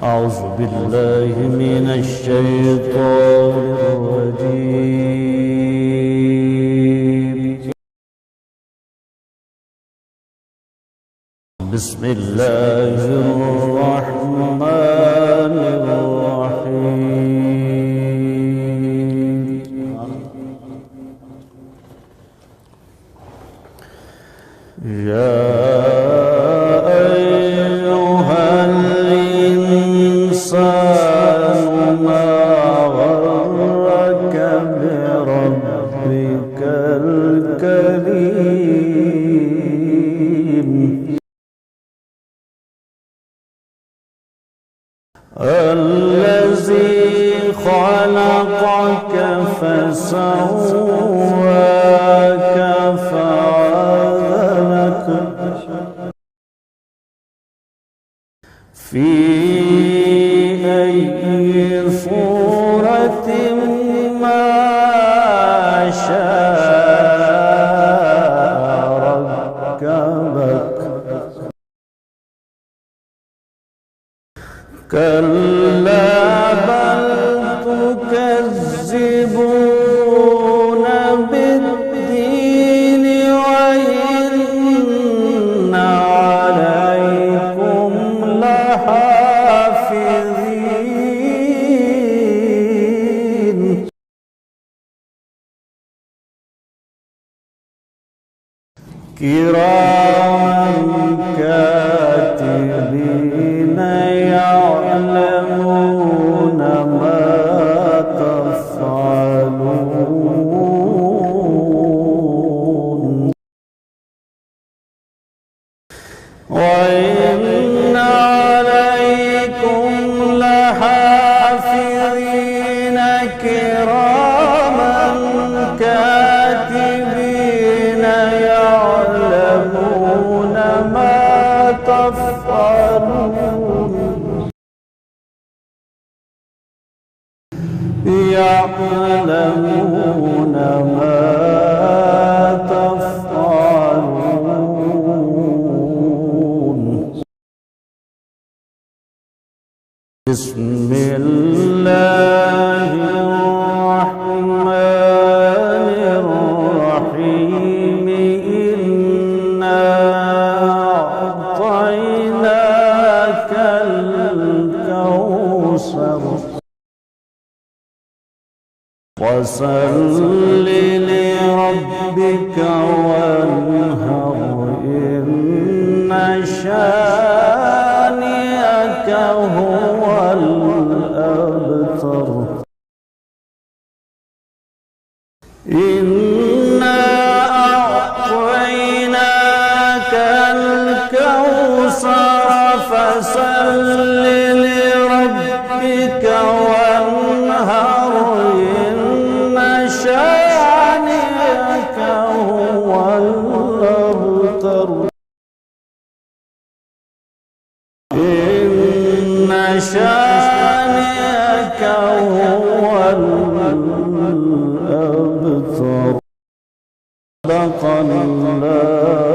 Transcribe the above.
أعوذ بالله من الشيطان الرجيم. بسم الله الرحمن الرحيم. يا أيها الإنسان ما غرك بربك الكريم الذي خلقك فسواك فعدلك في أي صورة ما شاء ركبك كلا بل تكذبون بالدين وإن عليكم لحافظين كراما كاتبين يعلمون ما تفعلون وإن عليكم لحافظين كراما كاتبين يعلمون ما تفعلون يعلمون ما تفعلون. بسم الله الرحمن الرحيم. إنا أعطيناك الكوثر فصل لربك وانهر إن شانئك هو الأبتر. إنا أعطيناك الكوثر فصل لربك وانهر إن شانئك هو الأبتر. إن شانئك هو الأبتر. صدق الله